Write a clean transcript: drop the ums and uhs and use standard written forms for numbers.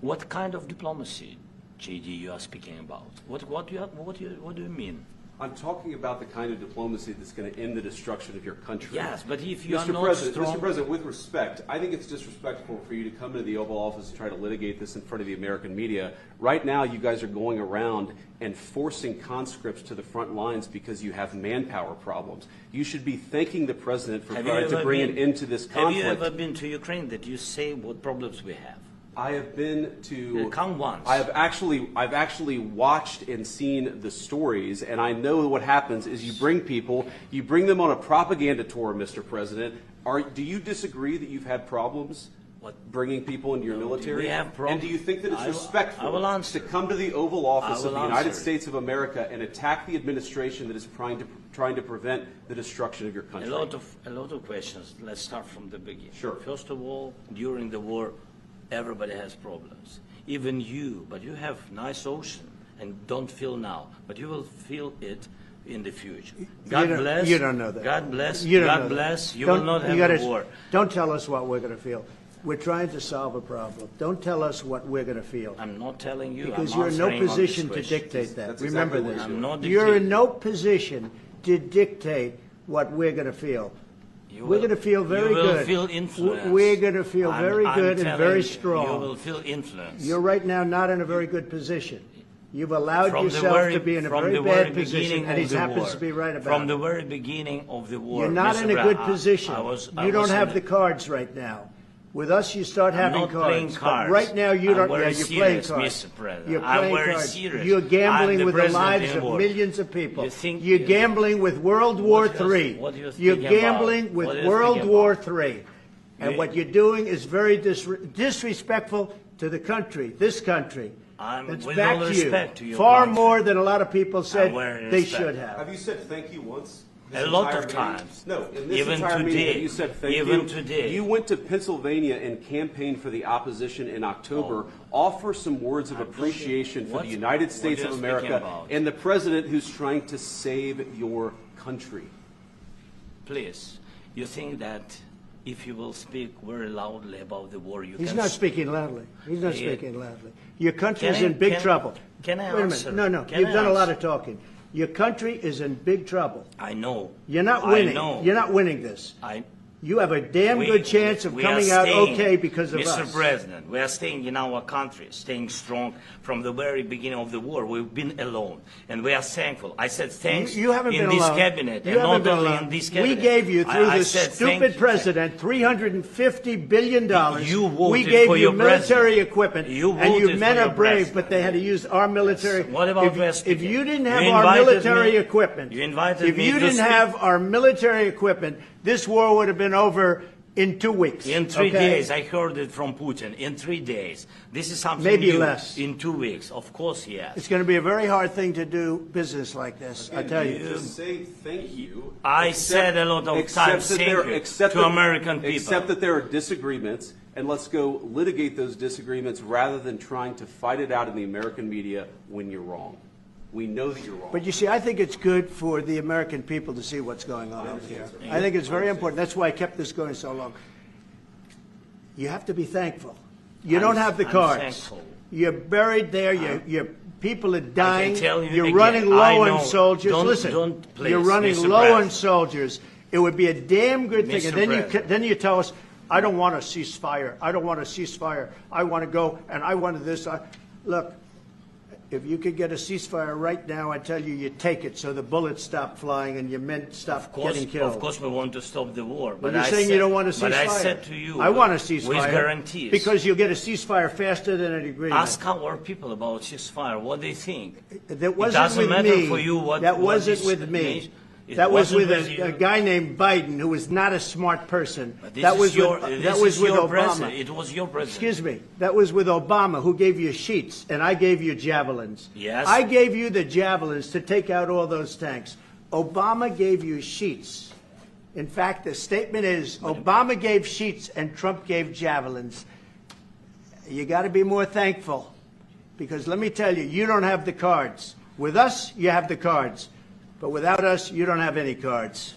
What kind of diplomacy, JD, you are speaking about? What do you mean? I'm talking about the kind of diplomacy that's going to end the destruction of your country. Yes, but if you are Mr. not President, strong... Mr. President, with respect, I think it's disrespectful for you to come to the Oval Office and try to litigate this in front of the American media. Right now, you guys are going around and forcing conscripts to the front lines because you have manpower problems. You should be thanking the President for trying to bring an end to this conflict. Have you ever been to Ukraine that you say what problems we have? I have been to. Come once. I've actually watched and seen the stories, and I know what happens is you bring people, you bring them on a propaganda tour, Mr. President. Do you disagree that you've had problems bringing people into your military? We have problems. And do you think that it's respectful to come to the Oval Office of the United States of America and attack the administration that is trying to prevent the destruction of your country? A lot of questions. Let's start from the beginning. Sure. First of all, during the war, everybody has problems. Even you, but you have nice ocean and don't feel now, but you will feel it in the future. God bless. You don't know that. God bless. You don't God bless. You will not have a war. Don't tell us what we're going to feel. We're trying to solve a problem. Don't tell us what we're going to feel. I'm not telling you. Because you're in no position to dictate that. Remember this. You're in no position to dictate what we're going to feel. We're going to feel very good. You will feel influence. We're going to feel very good and very strong. You will feel influence. You're right now not in a very good position. You've allowed yourself to be in a very bad position, and he happens to be right about it. From the very beginning of the war, you're not in a good position. You don't have the cards right now. With us, you start having cards. But right now, you don't. Yeah, you're playing cards. You're playing cards. You're gambling with the lives of millions of people. You're gambling with World War III. You're gambling with World War III. And what you're doing is very disrespectful to the country, this country. That's back to you. Far more than a lot of people said they should have. Have you said thank you once? A lot of times. No, in this even entire today. Meeting, you said thank you. Even today. You went to Pennsylvania and campaigned for the opposition in October. Offer some words of appreciation for the United States of America and the President who's trying to save your country. Please, you think that if you will speak very loudly about the war, He's not speaking loudly. He's not speaking loudly. Your country is in big trouble. Can I Wait answer? a minute. No, you've done a lot of talking. Your country is in big trouble. I know. You're not winning. I know. You're not winning this. You have a damn good chance of coming out okay because of us. Mr. President, we are staying in our country, staying strong from the very beginning of the war. We've been alone, and we are thankful. I said thanks you haven't in been this alone. cabinet, you and haven't not been only alone. in this cabinet. We gave you, through this stupid president, $350 billion. You voted we gave for you your military president. equipment, You and you voted men for are your brave, president. but they had to use our military. Yes. What about if you didn't have you our military me, equipment, you invited if me you to didn't speak. have our military equipment, this war would have been over in 2 weeks. In 3 days, I heard it from Putin. In 3 days. This is something maybe new. less. In 2 weeks, of course, yes. It's going to be a very hard thing to do business like this, I tell you. Just say thank you. I said a lot of times thank you to American people. Except that there are disagreements, and let's go litigate those disagreements rather than trying to fight it out in the American media when you're wrong. We know that you're wrong. But you see, I think it's good for the American people to see what's going on over here. I think it's very important. That's why I kept this going so long. You have to be thankful. You don't have the cards. Thankful. You're buried there. Your people are dying. You're again, running low on soldiers. Listen, you're running low on soldiers. It would be a damn good thing. And then you tell us, I don't want a ceasefire. I don't want a ceasefire. I want to go, and I wanted this. Look. If you could get a ceasefire right now, I tell you, you take it so the bullets stop flying and your men stop getting killed. Of course, we want to stop the war. But you're saying you don't want a ceasefire. But I said to you, I want a ceasefire. With guarantees. Because you'll get a ceasefire faster than an agreement. Ask our people about ceasefire, what they think. That wasn't with me. For you what, that wasn't with me. That was with a guy named Biden, who was not a smart person. That was with Obama. It was your president. Excuse me. That was with Obama, who gave you sheets, and I gave you javelins. Yes. I gave you the javelins to take out all those tanks. Obama gave you sheets. In fact, the statement is Obama gave sheets and Trump gave javelins. You got to be more thankful, because let me tell you, you don't have the cards. With us, you have the cards. But without us, you don't have any cards.